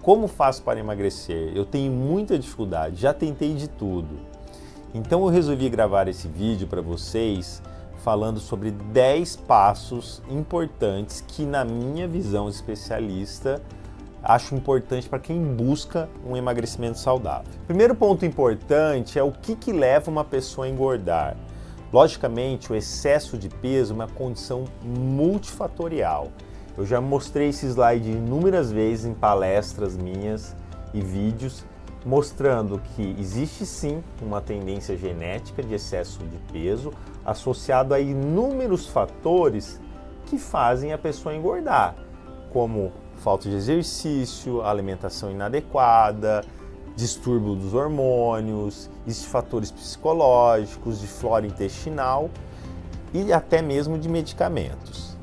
Como faço para emagrecer? Eu tenho muita dificuldade, já tentei de tudo. Então eu resolvi gravar esse vídeo para vocês falando sobre 10 passos importantes que, na minha visão especialista, acho importante para quem busca um emagrecimento saudável. Primeiro ponto importante é o que leva uma pessoa a engordar. Logicamente, o excesso de peso é uma condição multifatorial. Eu já mostrei esse slide inúmeras vezes em palestras minhas e vídeos, mostrando que existe sim uma tendência genética de excesso de peso associado a inúmeros fatores que fazem a pessoa engordar, como falta de exercício, alimentação inadequada, distúrbio dos hormônios, existem fatores psicológicos, de flora intestinal e até mesmo de medicamentos.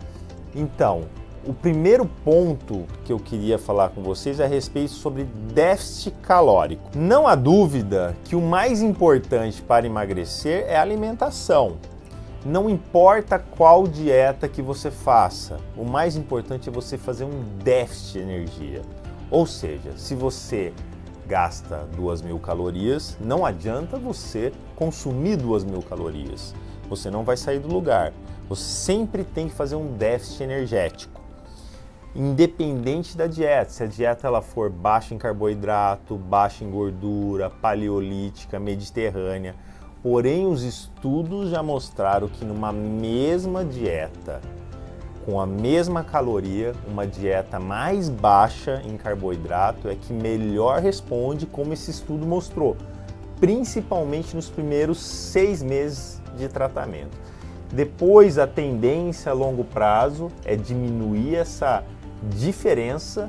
Então, o primeiro ponto que eu queria falar com vocês é a respeito sobre déficit calórico. Não há dúvida que o mais importante para emagrecer é a alimentação. Não importa qual dieta que você faça, o mais importante é você fazer um déficit de energia. Ou seja, se você gasta 2.000 calorias, não adianta você consumir 2.000 calorias. Você não vai sair do lugar. Você sempre tem que fazer um déficit energético. Independente da dieta, se a dieta ela for baixa em carboidrato, baixa em gordura, paleolítica, mediterrânea. Porém, os estudos já mostraram que numa mesma dieta, com a mesma caloria, uma dieta mais baixa em carboidrato é que melhor responde, como esse estudo mostrou, principalmente nos primeiros 6 meses de tratamento. Depois, a tendência a longo prazo é diminuir essa diferença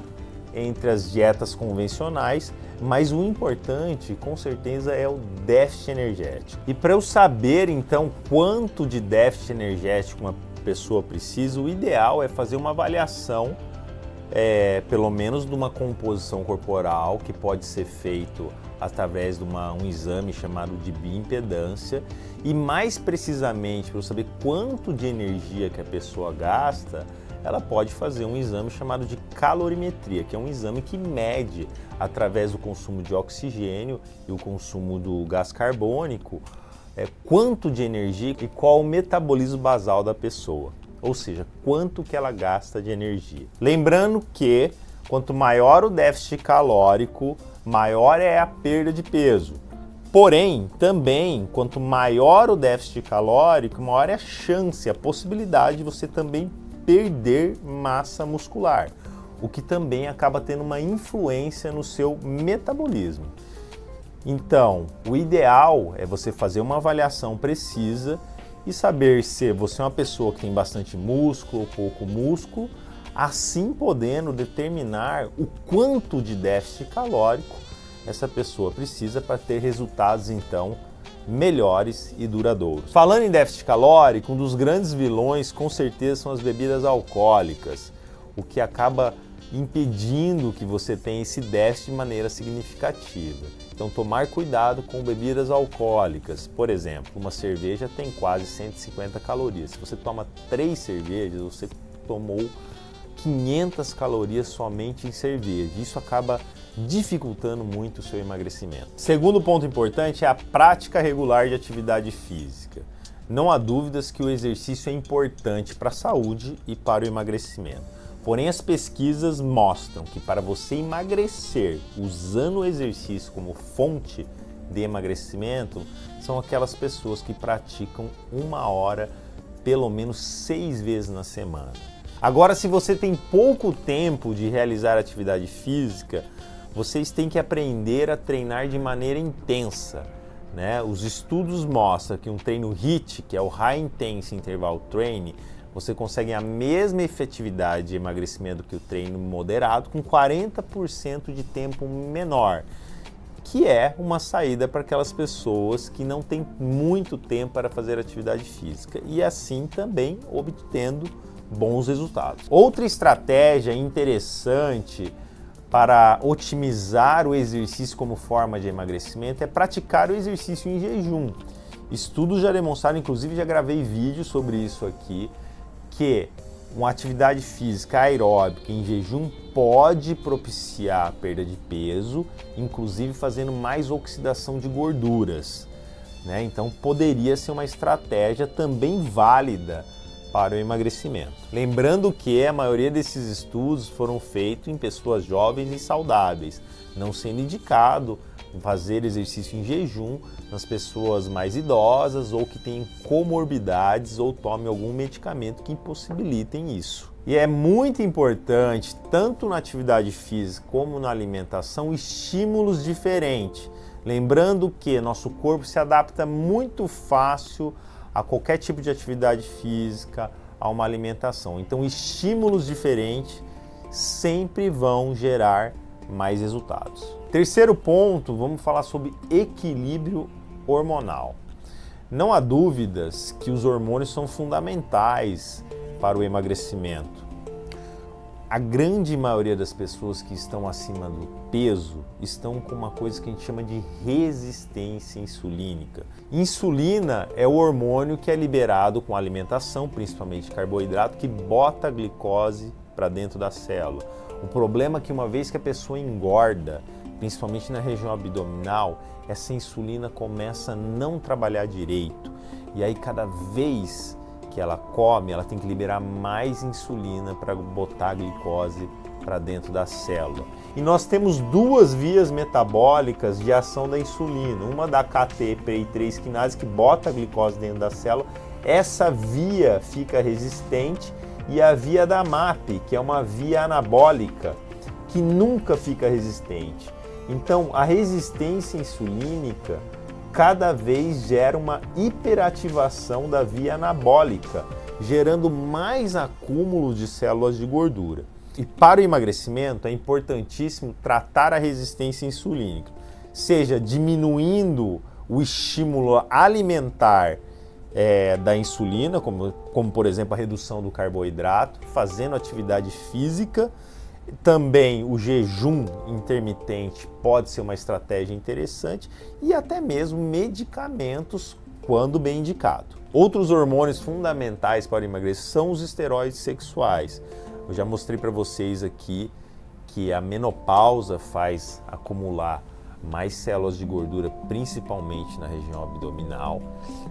entre as dietas convencionais, mas o importante, com certeza, é o déficit energético. E para eu saber, então, quanto de déficit energético uma pessoa precisa, o ideal é fazer uma avaliação, pelo menos de uma composição corporal, que pode ser feito através de um exame chamado de bioimpedância, e mais precisamente, para eu saber quanto de energia que a pessoa gasta, ela pode fazer um exame chamado de calorimetria, que é um exame que mede, através do consumo de oxigênio e o consumo do gás carbônico, quanto de energia e qual o metabolismo basal da pessoa, ou seja, quanto que ela gasta de energia. Lembrando que quanto maior o déficit calórico, maior é a perda de peso. Porém, também, quanto maior o déficit calórico, maior é a chance, a possibilidade de você também perder massa muscular, o que também acaba tendo uma influência no seu metabolismo. Então, o ideal é você fazer uma avaliação precisa e saber se você é uma pessoa que tem bastante músculo ou pouco músculo, assim podendo determinar o quanto de déficit calórico essa pessoa precisa para ter resultados, então, melhores e duradouros. Falando em déficit calórico, um dos grandes vilões com certeza são as bebidas alcoólicas, o que acaba impedindo que você tenha esse déficit de maneira significativa. Então, tomar cuidado com bebidas alcoólicas. Por exemplo, uma cerveja tem quase 150 calorias. Se você toma 3 cervejas, você tomou 500 calorias somente em cerveja. Isso acaba dificultando muito o seu emagrecimento. Segundo ponto importante é a prática regular de atividade física. Não há dúvidas que o exercício é importante para a saúde e para o emagrecimento. Porém, as pesquisas mostram que para você emagrecer usando o exercício como fonte de emagrecimento, são aquelas pessoas que praticam 1 hora pelo menos 6 vezes na semana. Agora, se você tem pouco tempo de realizar atividade física, vocês têm que aprender a treinar de maneira intensa, né? Os estudos mostram que um treino HIIT, que é o High Intense Interval Training, você consegue a mesma efetividade de emagrecimento que o treino moderado com 40% de tempo menor, que é uma saída para aquelas pessoas que não têm muito tempo para fazer atividade física e assim também obtendo bons resultados. Outra estratégia interessante para otimizar o exercício como forma de emagrecimento é praticar o exercício em jejum. Estudos já demonstraram, inclusive já gravei vídeo sobre isso aqui, que uma atividade física aeróbica em jejum pode propiciar a perda de peso, inclusive fazendo mais oxidação de gorduras, né? Então poderia ser uma estratégia também válida para o emagrecimento. Lembrando que a maioria desses estudos foram feitos em pessoas jovens e saudáveis, não sendo indicado fazer exercício em jejum nas pessoas mais idosas ou que têm comorbidades ou tomem algum medicamento que impossibilitem isso. E é muito importante, tanto na atividade física como na alimentação, estímulos diferentes. Lembrando que nosso corpo se adapta muito fácil a qualquer tipo de atividade física, a uma alimentação. Então, estímulos diferentes sempre vão gerar mais resultados. Terceiro ponto, vamos falar sobre equilíbrio hormonal. Não há dúvidas que os hormônios são fundamentais para o emagrecimento. A grande maioria das pessoas que estão acima do peso estão com uma coisa que a gente chama de resistência insulínica. Insulina é o hormônio que é liberado com a alimentação, principalmente carboidrato, que bota a glicose para dentro da célula. O problema é que uma vez que a pessoa engorda, principalmente na região abdominal, essa insulina começa a não trabalhar direito. E aí cada vez que ela come, ela tem que liberar mais insulina para botar a glicose para dentro da célula. E nós temos duas vias metabólicas de ação da insulina, uma da KT-PI3 quinase que bota a glicose dentro da célula, essa via fica resistente, e a via da MAP, que é uma via anabólica, que nunca fica resistente. Então, a resistência insulínica cada vez gera uma hiperativação da via anabólica, gerando mais acúmulo de células de gordura. E para o emagrecimento é importantíssimo tratar a resistência insulínica, seja diminuindo o estímulo alimentar da insulina, como por exemplo a redução do carboidrato, fazendo atividade física. Também o jejum intermitente pode ser uma estratégia interessante e até mesmo medicamentos quando bem indicado. Outros hormônios fundamentais para o emagrecimento são os esteroides sexuais. Eu já mostrei para vocês aqui que a menopausa faz acumular mais células de gordura, principalmente na região abdominal.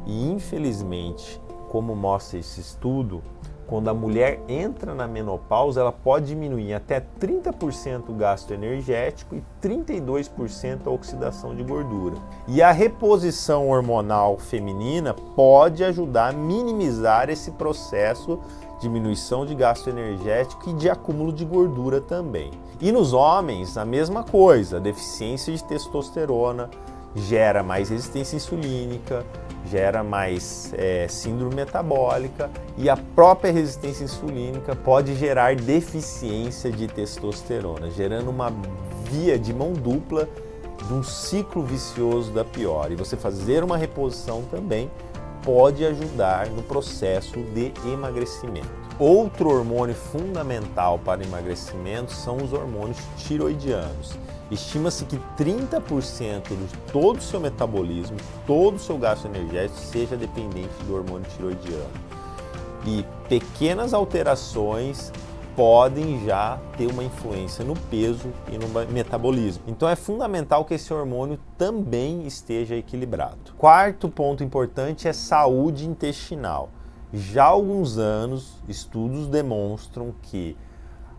E infelizmente, como mostra esse estudo, quando a mulher entra na menopausa, ela pode diminuir até 30% o gasto energético e 32% a oxidação de gordura. E a reposição hormonal feminina pode ajudar a minimizar esse processo de diminuição de gasto energético e de acúmulo de gordura também. E nos homens, a mesma coisa, a deficiência de testosterona gera mais resistência insulínica, gera mais síndrome metabólica, e a própria resistência insulínica pode gerar deficiência de testosterona, gerando uma via de mão dupla de um ciclo vicioso da pior. E você fazer uma reposição também pode ajudar no processo de emagrecimento. Outro hormônio fundamental para o emagrecimento são os hormônios tiroidianos. Estima-se que 30% de todo o seu metabolismo, todo o seu gasto energético seja dependente do hormônio tiroidiano. E pequenas alterações podem já ter uma influência no peso e no metabolismo. Então é fundamental que esse hormônio também esteja equilibrado. Quarto ponto importante é saúde intestinal. Já há alguns anos, estudos demonstram que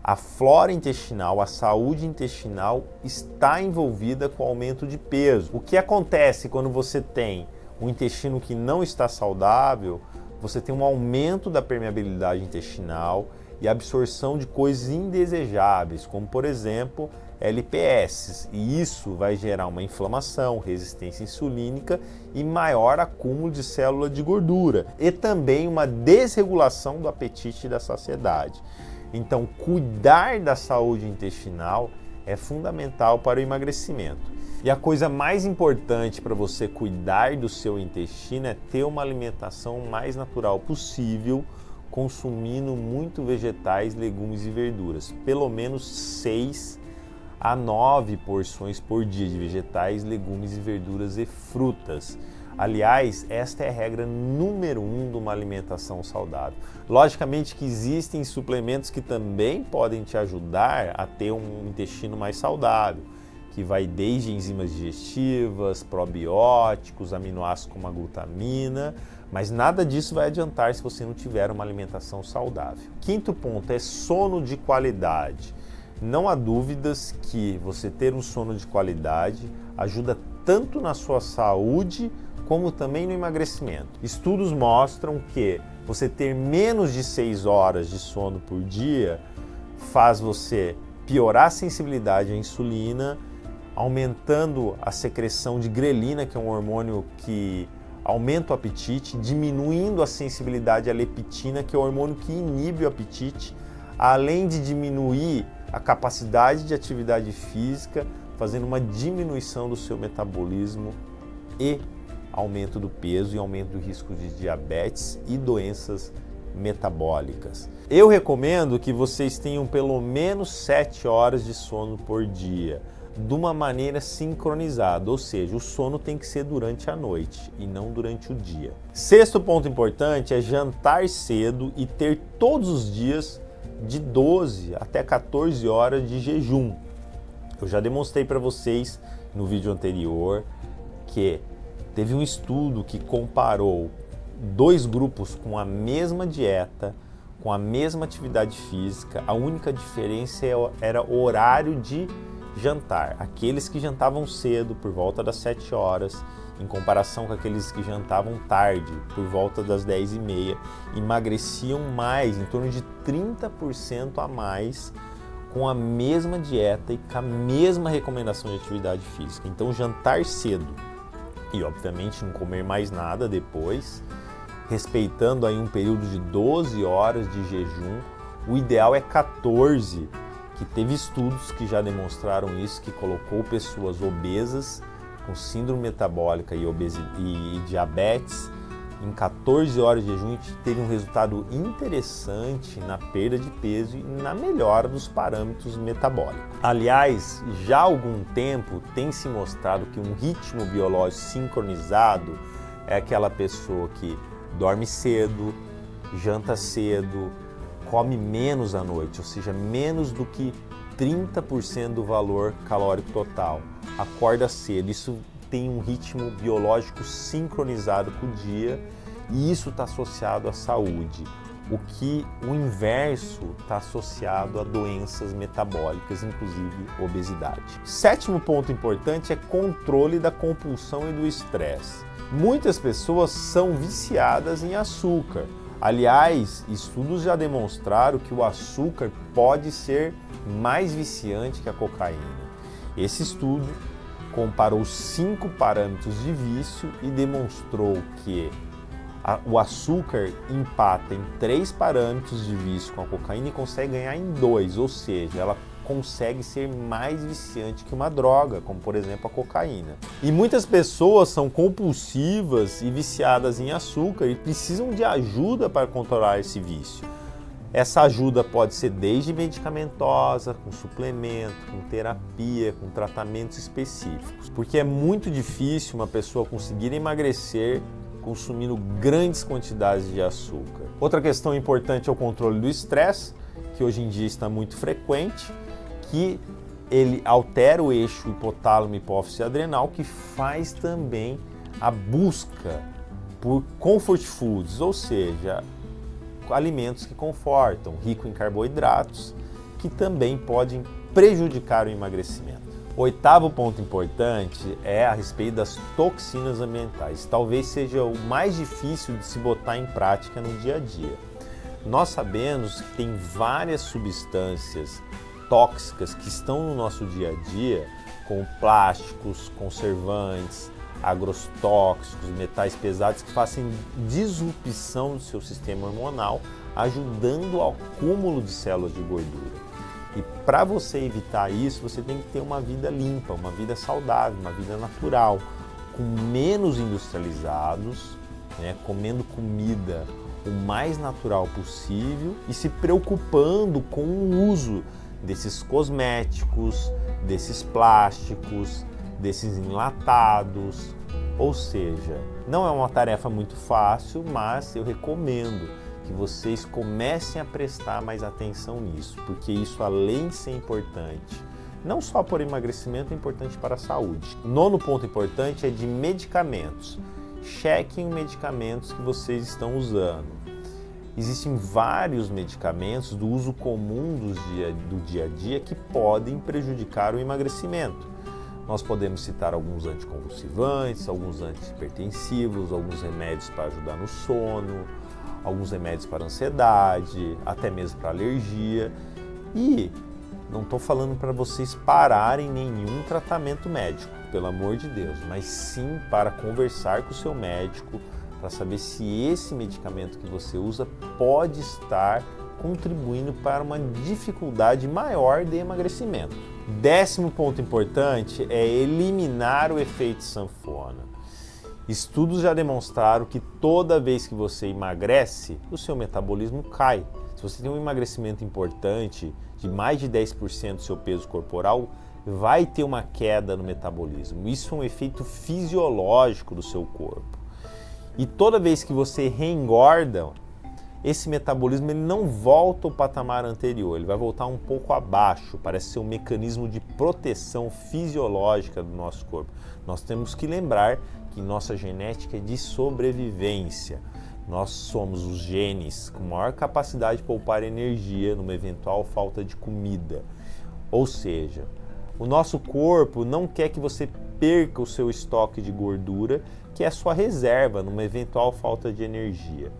a flora intestinal, a saúde intestinal está envolvida com o aumento de peso. O que acontece quando você tem um intestino que não está saudável? Você tem um aumento da permeabilidade intestinal e absorção de coisas indesejáveis, como por exemplo LPS, e isso vai gerar uma inflamação, resistência insulínica e maior acúmulo de célula de gordura, e também uma desregulação do apetite e da saciedade. Então, cuidar da saúde intestinal é fundamental para o emagrecimento. E a coisa mais importante para você cuidar do seu intestino é ter uma alimentação mais natural possível, consumindo muito vegetais, legumes e verduras. Pelo menos 6 a 9 porções por dia de vegetais, legumes e verduras e frutas. Aliás, esta é a regra número 1 de uma alimentação saudável. Logicamente que existem suplementos que também podem te ajudar a ter um intestino mais saudável, que vai desde enzimas digestivas, probióticos, aminoácidos como a glutamina, mas nada disso vai adiantar se você não tiver uma alimentação saudável. Quinto ponto é sono de qualidade. Não há dúvidas que você ter um sono de qualidade ajuda tanto na sua saúde como também no emagrecimento. Estudos mostram que você ter menos de 6 horas de sono por dia faz você piorar a sensibilidade à insulina, aumentando a secreção de grelina, que é um hormônio que aumenta o apetite, diminuindo a sensibilidade à leptina, que é o hormônio que inibe o apetite, além de diminuir a capacidade de atividade física, fazendo uma diminuição do seu metabolismo e aumento do peso e aumento do risco de diabetes e doenças metabólicas. Eu recomendo que vocês tenham pelo menos 7 horas de sono por dia, de uma maneira sincronizada, ou seja, o sono tem que ser durante a noite e não durante o dia. Sexto ponto importante é jantar cedo e ter todos os dias de 12 até 14 horas de jejum. Eu já demonstrei para vocês no vídeo anterior que teve um estudo que comparou 2 grupos com a mesma dieta, com a mesma atividade física. A única diferença era o horário de jantar. Aqueles que jantavam cedo, por volta das 7 horas, em comparação com aqueles que jantavam tarde, por volta das 10h30, emagreciam mais, em torno de 30% a mais, com a mesma dieta e com a mesma recomendação de atividade física. Então, jantar cedo e, obviamente, não comer mais nada depois, respeitando aí um período de 12 horas de jejum. O ideal é 14, que teve estudos que já demonstraram isso, que colocou pessoas obesas com síndrome metabólica e diabetes em 14 horas de jejum, e teve um resultado interessante na perda de peso e na melhora dos parâmetros metabólicos. Aliás, já há algum tempo tem se mostrado que um ritmo biológico sincronizado é aquela pessoa que dorme cedo, janta cedo, come menos à noite, ou seja, menos do que 30% do valor calórico total, acorda cedo. Isso tem um ritmo biológico sincronizado com o dia e isso está associado à saúde. O inverso está associado a doenças metabólicas, inclusive obesidade. Sétimo ponto importante é controle da compulsão e do estresse. Muitas pessoas são viciadas em açúcar. Aliás, estudos já demonstraram que o açúcar pode ser mais viciante que a cocaína. Esse estudo comparou 5 parâmetros de vício e demonstrou que o açúcar empata em 3 parâmetros de vício com a cocaína e consegue ganhar em 2, ou seja, ela consegue ser mais viciante que uma droga, como por exemplo a cocaína. E muitas pessoas são compulsivas e viciadas em açúcar e precisam de ajuda para controlar esse vício. Essa ajuda pode ser desde medicamentosa, com suplemento, com terapia, com tratamentos específicos, porque é muito difícil uma pessoa conseguir emagrecer consumindo grandes quantidades de açúcar. Outra questão importante é o controle do estresse, que hoje em dia está muito frequente, que ele altera o eixo hipotálamo, hipófise adrenal, que faz também a busca por comfort foods, ou seja, alimentos que confortam, rico em carboidratos, que também podem prejudicar o emagrecimento. O oitavo ponto importante é a respeito das toxinas ambientais. Talvez seja o mais difícil de se botar em prática no dia a dia. Nós sabemos que tem várias substâncias tóxicas que estão no nosso dia a dia, como plásticos, conservantes, agrotóxicos, metais pesados, que fazem disrupção do seu sistema hormonal, ajudando ao acúmulo de células de gordura. E para você evitar isso, você tem que ter uma vida limpa, uma vida saudável, uma vida natural, com menos industrializados, comendo comida o mais natural possível e se preocupando com o uso desses cosméticos, desses plásticos, desses enlatados, ou seja, Não é uma tarefa muito fácil, mas eu recomendo que vocês comecem a prestar mais atenção nisso, porque isso, além de ser importante, não só por emagrecimento, é importante para a saúde. O nono ponto importante é de medicamentos. Chequem os medicamentos que vocês estão usando. Existem vários medicamentos do uso comum do dia a dia que podem prejudicar o emagrecimento. Nós podemos citar alguns anticonvulsivantes, alguns antihipertensivos, alguns remédios para ajudar no sono, alguns remédios para ansiedade, até mesmo para alergia. E não estou falando para vocês pararem nenhum tratamento médico, pelo amor de Deus, mas sim para conversar com o seu médico, para saber se esse medicamento que você usa pode estar contribuindo para uma dificuldade maior de emagrecimento. 10º ponto importante é eliminar o efeito sanfona. Estudos já demonstraram que toda vez que você emagrece, o seu metabolismo cai. Se você tem um emagrecimento importante, de mais de 10% do seu peso corporal, vai ter uma queda no metabolismo. Isso é um efeito fisiológico do seu corpo. E toda vez que você reengorda, esse metabolismo ele não volta ao patamar anterior, ele vai voltar um pouco abaixo, parece ser um mecanismo de proteção fisiológica do nosso corpo. Nós temos que lembrar que nossa genética é de sobrevivência. Nós somos os genes com maior capacidade de poupar energia numa eventual falta de comida. Ou seja, o nosso corpo não quer que você perca o seu estoque de gordura, que é a sua reserva numa eventual falta de energia.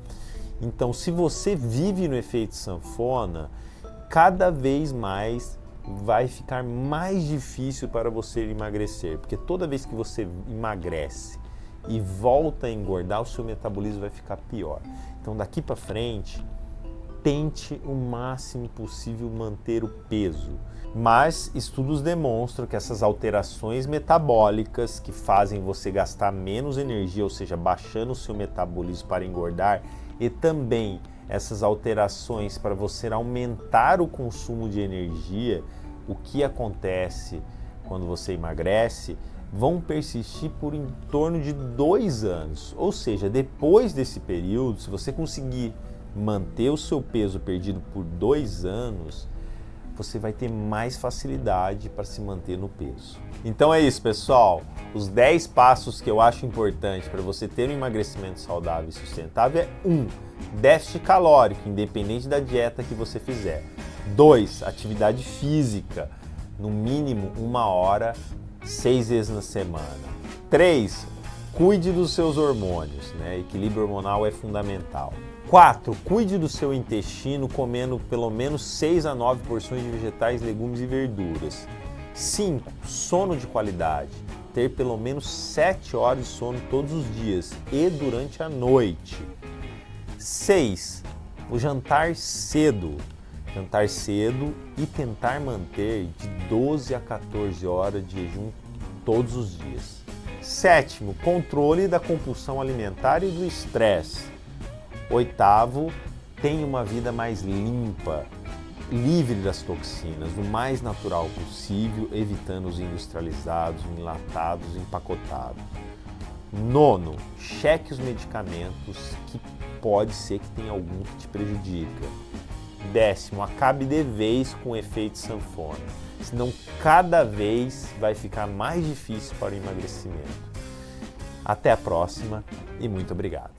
Então, se você vive no efeito sanfona, cada vez mais vai ficar mais difícil para você emagrecer, porque toda vez que você emagrece e volta a engordar, o seu metabolismo vai ficar pior. Então, daqui para frente, tente o máximo possível manter o peso. Mas estudos demonstram que essas alterações metabólicas que fazem você gastar menos energia, ou seja, baixando o seu metabolismo para engordar, e também essas alterações para você aumentar o consumo de energia, o que acontece quando você emagrece, vão persistir por em torno de 2 anos. Ou seja, depois desse período, se você conseguir manter o seu peso perdido por 2 anos, você vai ter mais facilidade para se manter no peso. Então é isso, pessoal. Os 10 passos que eu acho importante para você ter um emagrecimento saudável e sustentável é 1. Déficit calórico, independente da dieta que você fizer. 2. Atividade física, no mínimo 1 hora, 6 vezes na semana. 3. Cuide dos seus hormônios, né? Equilíbrio hormonal é fundamental. 4. Cuide do seu intestino comendo pelo menos 6 a 9 porções de vegetais, legumes e verduras. 5. Sono de qualidade. Ter pelo menos 7 horas de sono todos os dias e durante a noite. 6. O jantar cedo. Jantar cedo e tentar manter de 12 a 14 horas de jejum todos os dias. 7. Controle da compulsão alimentar e do estresse. 8. Tenha uma vida mais limpa, livre das toxinas, o mais natural possível, evitando os industrializados, enlatados, empacotados. 9. Cheque os medicamentos que pode ser que tenha algum que te prejudica. 10. Acabe de vez com o efeito sanfona, senão cada vez vai ficar mais difícil para o emagrecimento. Até a próxima e muito obrigado.